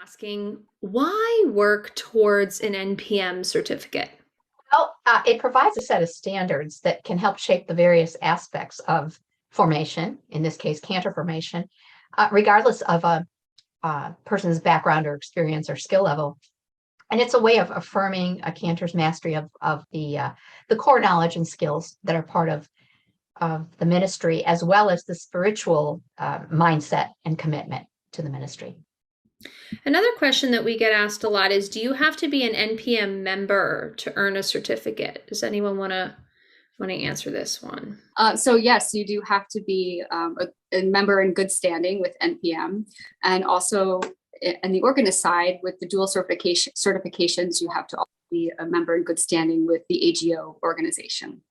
asking, why work towards an NPM certificate? Well, it provides a set of standards that can help shape the various aspects of formation, in this case, cantor formation, regardless of a person's background or experience or skill level. And it's a way of affirming a cantor's mastery of the core knowledge and skills that are part of the ministry, as well as the spiritual mindset and commitment to the ministry. Another question that we get asked a lot is, do you have to be an NPM member to earn a certificate? Does anyone want to answer this one? So yes, you do have to be a member in good standing with NPM, and also in the organist side with the dual certifications, you have to also be a member in good standing with the AGO organization.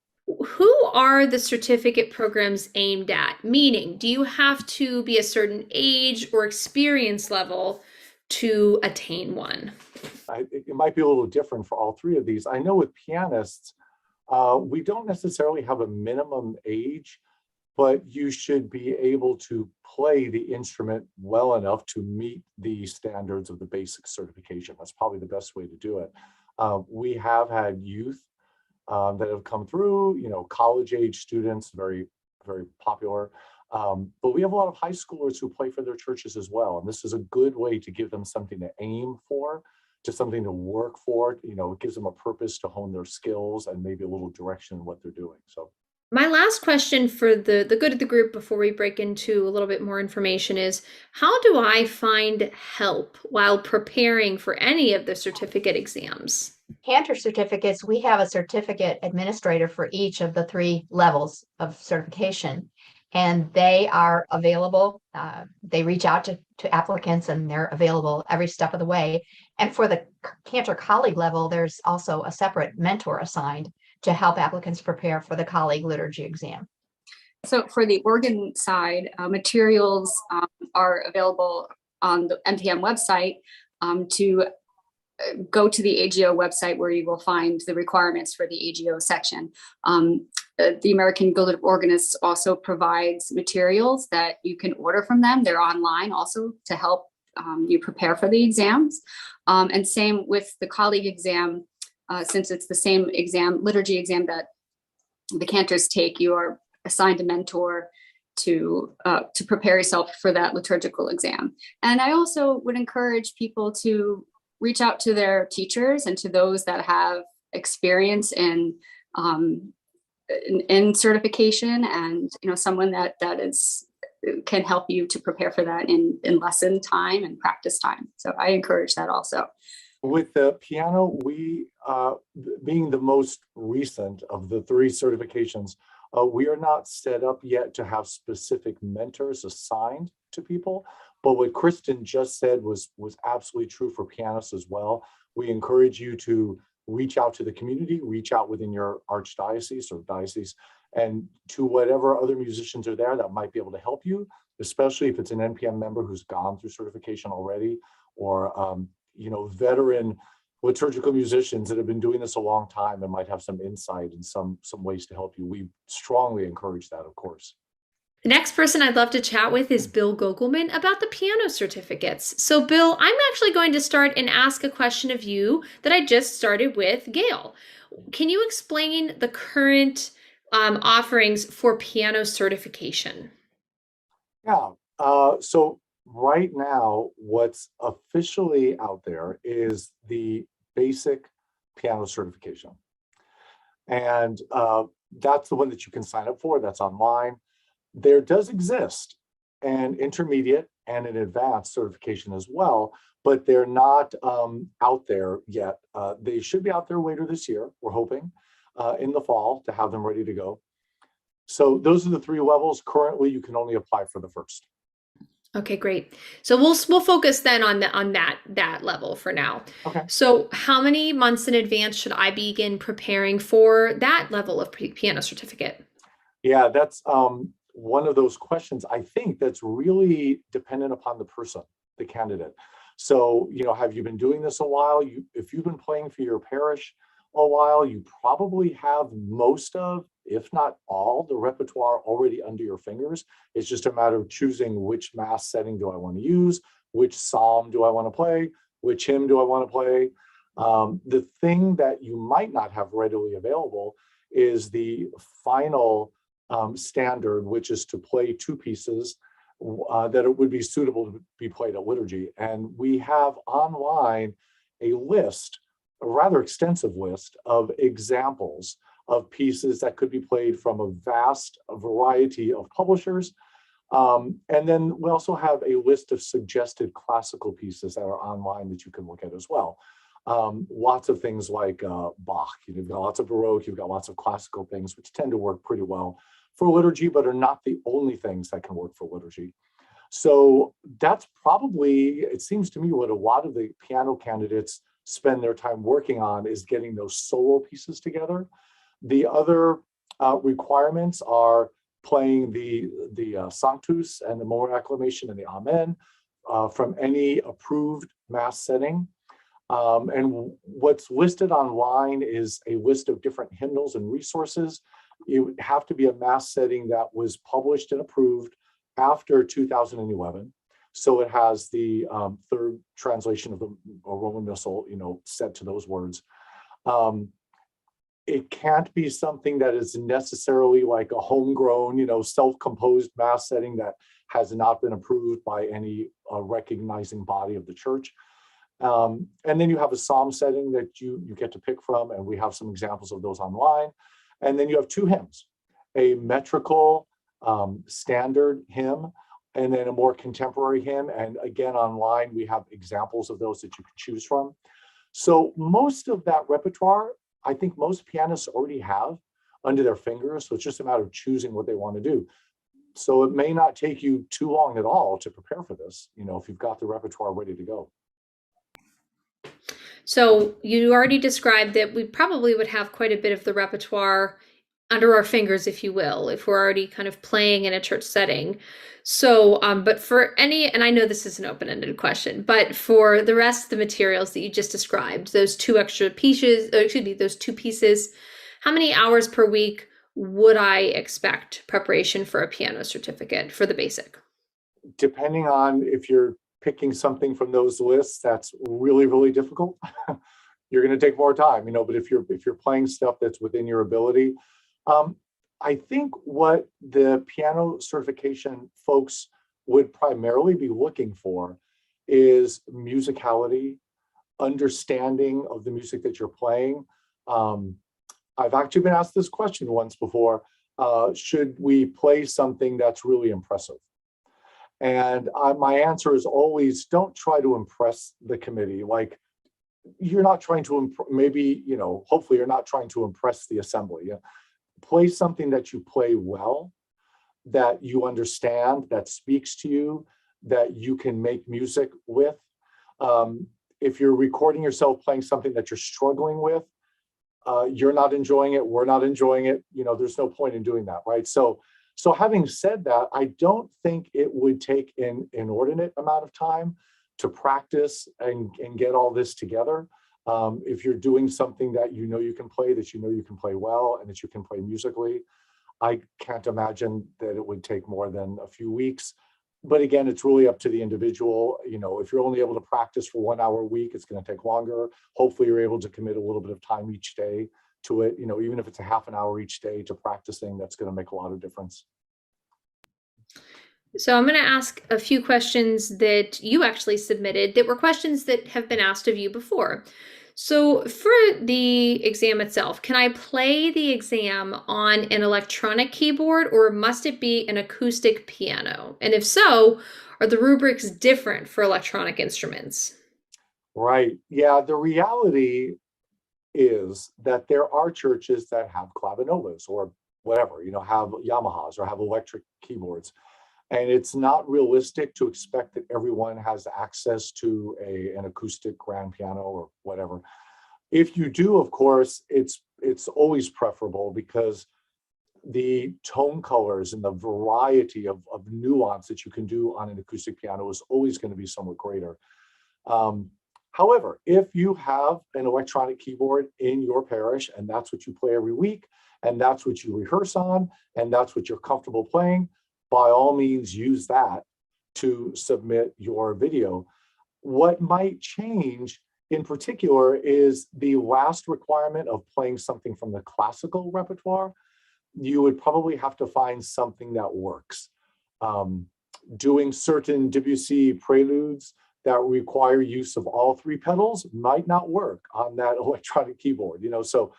Who are the certificate programs aimed at? Meaning, do you have to be a certain age or experience level to attain one? It might be a little different for all three of these. I know with pianists, we don't necessarily have a minimum age, but you should be able to play the instrument well enough to meet the standards of the basic certification. That's probably the best way to do it. We have had youth that have come through, college age students, very, very popular. But we have a lot of high schoolers who play for their churches as well. And this is a good way to give them something to aim for, just something to work for. It gives them a purpose to hone their skills and maybe a little direction in what they're doing. So my last question for the good of the group before we break into a little bit more information is, how do I find help while preparing for any of the certificate exams? Cantor certificates, we have a certificate administrator for each of the three levels of certification, and they are available. They reach out to applicants, and they're available every step of the way. And for the Cantor colleague level, there's also a separate mentor assigned to help applicants prepare for the colleague liturgy exam. So for the organ side, materials are available on the NPM website. To go to the AGO website, where you will find the requirements for the AGO section. The American Guild of Organists also provides materials that you can order from them. They're online also to help you prepare for the exams. And same with the colleague exam, since it's the same exam, liturgy exam that the cantors take, you are assigned a mentor to prepare yourself for that liturgical exam. And I also would encourage people to reach out to their teachers and to those that have experience in certification, and someone that can help you to prepare for that in lesson time and practice time. So I encourage that also. With the piano, we, being the most recent of the three certifications, we are not set up yet to have specific mentors assigned to people. But what Kristen just said was absolutely true for pianists as well. We encourage you to reach out to the community, reach out within your archdiocese or diocese, and to whatever other musicians are there that might be able to help you, especially if it's an NPM member who's gone through certification already, or veteran liturgical musicians that have been doing this a long time and might have some insight and some ways to help you. We strongly encourage that, of course. The next person I'd love to chat with is Bill Gogelman about the piano certificates. So Bill, I'm actually going to start and ask a question of you that I just started with Gail. Can you explain the current offerings for piano certification? Yeah, so right now, what's officially out there is the basic piano certification. And that's the one that you can sign up for. That's online. There does exist an intermediate and an advanced certification as well, but they're not out there yet. They should be out there later this year, we're hoping, in the fall, to have them ready to go. So those are the three levels. Currently, you can only apply for the first. Okay, great. So we'll focus then on that level for now. Okay. So how many months in advance should I begin preparing for that level of piano certificate? Yeah, that's one of those questions, I think, that's really dependent upon the person, the candidate. So, have you been doing this a while? If you've been playing for your parish a while, you probably have most of, if not all, the repertoire already under your fingers. It's just a matter of choosing which mass setting do I want to use, which psalm do I want to play? Which hymn do I want to play? The thing that you might not have readily available is the final standard, which is to play two pieces that it would be suitable to be played at liturgy. And we have online a list, a rather extensive list of examples of pieces that could be played from a vast variety of publishers. And then we also have a list of suggested classical pieces that are online that you can look at as well. Lots of things like Bach, you've got lots of Baroque, you've got lots of classical things, which tend to work pretty well for liturgy, but are not the only things that can work for liturgy. So that's probably, it seems to me, what a lot of the piano candidates spend their time working on is getting those solo pieces together. The other requirements are playing the Sanctus and the More Acclamation and the Amen from any approved Mass setting. And what's listed online is a list of different hymnals and resources. You would have to be a Mass setting that was published and approved after 2011. So it has the third translation of the Roman Missal, set to those words. It can't be something that is necessarily like a homegrown, self-composed Mass setting that has not been approved by any recognizing body of the church. And then you have a psalm setting that you get to pick from, and we have some examples of those online. And then you have two hymns, a metrical standard hymn, and then a more contemporary hymn. And again, online, we have examples of those that you can choose from. So most of that repertoire, I think most pianists already have under their fingers. So it's just a matter of choosing what they want to do. So it may not take you too long at all to prepare for this, if you've got the repertoire ready to go. So you already described that we probably would have quite a bit of the repertoire under our fingers, if you will, if we're already kind of playing in a church setting. So, but for any, and I know this is an open-ended question, but for the rest of the materials that you just described, those two extra pieces, those two pieces, how many hours per week would I expect preparation for a piano certificate for the basic? Depending on if you're picking something from those lists, that's really, really difficult. You're going to take more time, but if you're playing stuff that's within your ability, I think what the piano certification folks would primarily be looking for is musicality, understanding of the music that you're playing. I've actually been asked this question once before, should we play something that's really impressive? And my answer is always, don't try to impress the committee. Like, you're not trying to, hopefully you're not trying to impress the assembly. Play something that you play well, that you understand, that speaks to you, that you can make music with. If you're recording yourself playing something that you're struggling with, you're not enjoying it, we're not enjoying it, there's no point in doing that, right? So having said that, I don't think it would take an inordinate amount of time to practice and get all this together. If you're doing something that you can play, that you can play well, and that you can play musically, I can't imagine that it would take more than a few weeks. But again, it's really up to the individual. If you're only able to practice for 1 hour a week, it's going to take longer. Hopefully you're able to commit a little bit of time each day to it. Even if it's a half an hour each day to practicing, that's going to make a lot of difference. So I'm going to ask a few questions that you actually submitted that were questions that have been asked of you before. So for the exam itself, can I play the exam on an electronic keyboard, or must it be an acoustic piano? And if so, are the rubrics different for electronic instruments? Right. Yeah, the reality is that there are churches that have clavinovas or whatever, have Yamahas or have electric keyboards. And it's not realistic to expect that everyone has access to an acoustic grand piano or whatever. If you do, of course, it's always preferable, because the tone colors and the variety of nuance that you can do on an acoustic piano is always going to be somewhat greater. However, if you have an electronic keyboard in your parish and that's what you play every week, and that's what you rehearse on, and that's what you're comfortable playing, by all means use that. to submit your video. What might change in particular is the last requirement of playing something from the classical repertoire. You would probably have to find something that works. Doing certain Debussy preludes that require use of all three pedals might not work on that electronic keyboard, so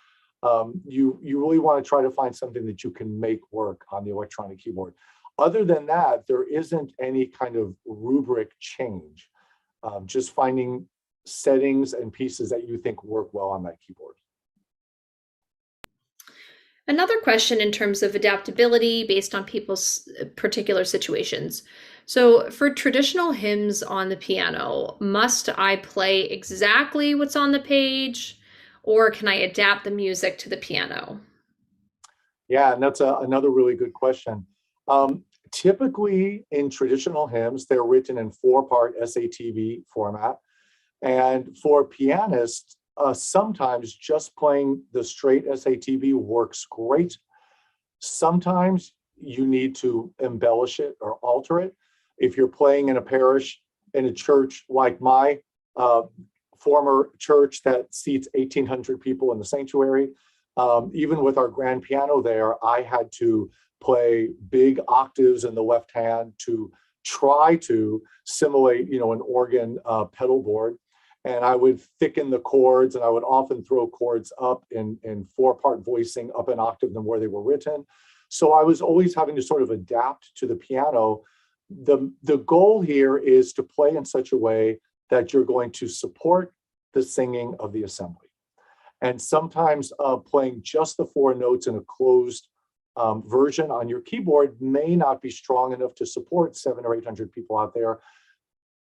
you really want to try to find something that you can make work on the electronic keyboard. Other than that, there isn't any kind of rubric change. Just finding settings and pieces that you think work well on that keyboard. Another question in terms of adaptability based on people's particular situations. So, for traditional hymns on the piano, must I play exactly what's on the page, or can I adapt the music to the piano? Yeah, and that's another really good question. Typically, in traditional hymns, they're written in 4-part SATB format. And for pianists, sometimes just playing the straight SATB works great. Sometimes you need to embellish it or alter it. If you're playing in a parish, in a church like my former church that seats 1,800 people in the sanctuary, even with our grand piano there, I had to play big octaves in the left hand to try to simulate, an organ pedal board. And I would thicken the chords, and I would often throw chords up in 4-part voicing up an octave than where they were written. So I was always having to sort of adapt to the piano. The goal here is to play in such a way that you're going to support the singing of the assembly. And sometimes playing just the 4 notes in a closed version on your keyboard may not be strong enough to support 700 or 800 people out there.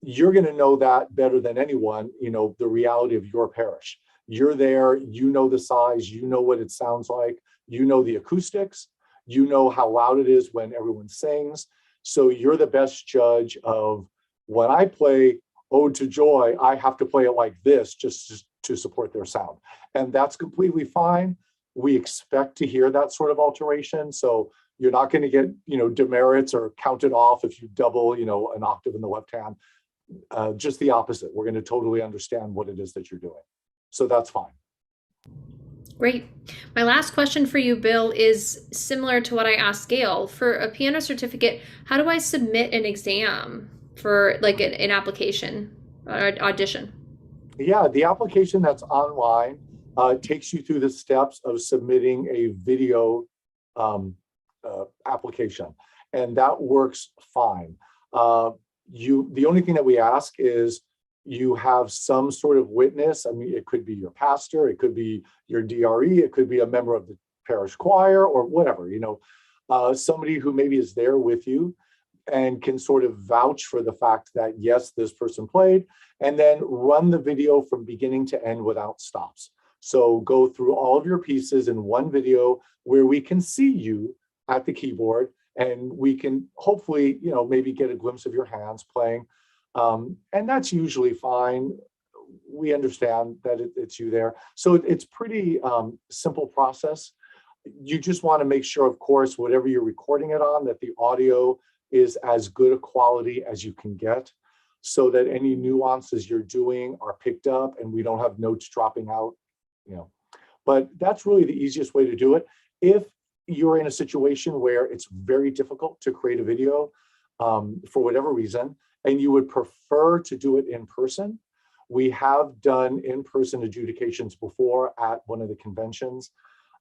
You're going to know that better than anyone, the reality of your parish. You're there, the size, what it sounds like, the acoustics, how loud it is when everyone sings. So you're the best judge of when I play Ode to Joy, I have to play it like this just to support their sound. And that's completely fine. We expect to hear that sort of alteration. So you're not going to get, demerits or counted off if you double, an octave in the left hand. Just the opposite. We're going to totally understand what it is that you're doing. So that's fine. Great. My last question for you, Bill, is similar to what I asked Gail. For a piano certificate, how do I submit an exam for like an application or audition? Yeah, the application that's online takes you through the steps of submitting a video application, and that works fine. The only thing that we ask is you have some sort of witness. I mean, it could be your pastor, it could be your DRE, it could be a member of the parish choir or whatever, somebody who maybe is there with you and can sort of vouch for the fact that, yes, this person played, and then run the video from beginning to end without stops. So go through all of your pieces in one video where we can see you at the keyboard, and we can hopefully, maybe get a glimpse of your hands playing. And that's usually fine. We understand that it's you there. So it's pretty simple process. You just want to make sure, of course, whatever you're recording it on, that the audio is as good a quality as you can get, so that any nuances you're doing are picked up and we don't have notes dropping out, But that's really the easiest way to do it. If you're in a situation where it's very difficult to create a video for whatever reason, and you would prefer to do it in person, we have done in-person adjudications before at one of the conventions.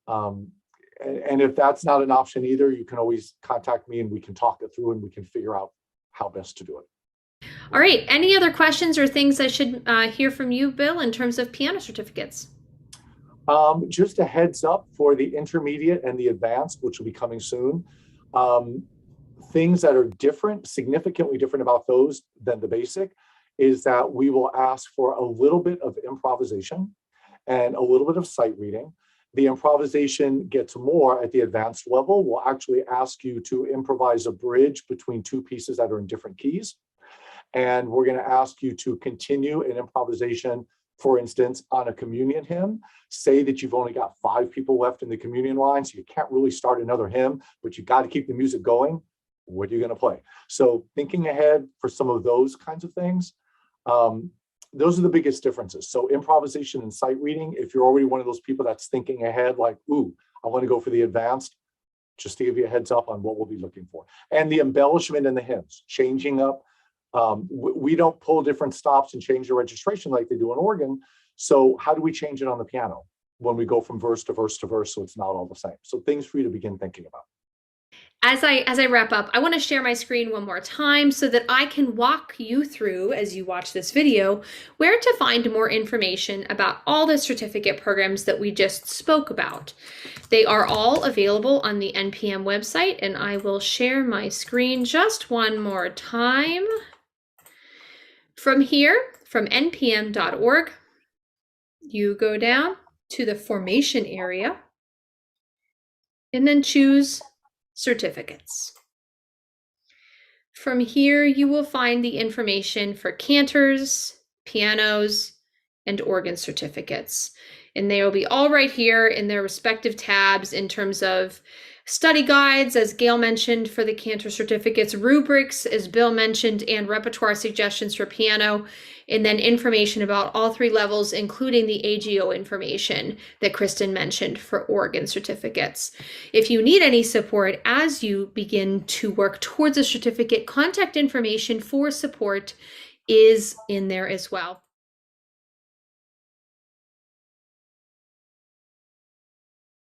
And if that's not an option either, you can always contact me and we can talk it through and we can figure out how best to do it. All right. Any other questions or things I should hear from you, Bill, in terms of piano certificates? Just a heads up for the intermediate and the advanced, which will be coming soon. Things that are different, significantly different about those than the basic, is that we will ask for a little bit of improvisation and a little bit of sight reading. The improvisation gets more at the advanced level. We'll actually ask you to improvise a bridge between 2 pieces that are in different keys. And we're going to ask you to continue an improvisation, for instance, on a communion hymn. Say that you've only got 5 people left in the communion line, so you can't really start another hymn, but you got to keep the music going. What are you going to play? So thinking ahead for some of those kinds of things, those are the biggest differences. So improvisation and sight reading, if you're already one of those people that's thinking ahead, like, ooh, I want to go for the advanced, just to give you a heads up on what we'll be looking for. And the embellishment in the hymns, changing up. We don't pull different stops and change the registration like they do on organ. So how do we change it on the piano when we go from verse to verse to verse so it's not all the same? So things for you to begin thinking about. As I wrap up, I want to share my screen one more time so that I can walk you through, as you watch this video, where to find more information about all the certificate programs that we just spoke about. They are all available on the NPM website, and I will share my screen just one more time. From here, from npm.org, you go down to the formation area and then choose certificates. From here, you will find the information for cantors, pianos, and organ certificates. And they will be all right here in their respective tabs in terms of study guides, as Gail mentioned, for the cantor certificates, rubrics, as Bill mentioned, and repertoire suggestions for piano, and then information about all three levels, including the AGO information that Kristen mentioned for organ certificates. If you need any support as you begin to work towards a certificate, contact information for support is in there as well.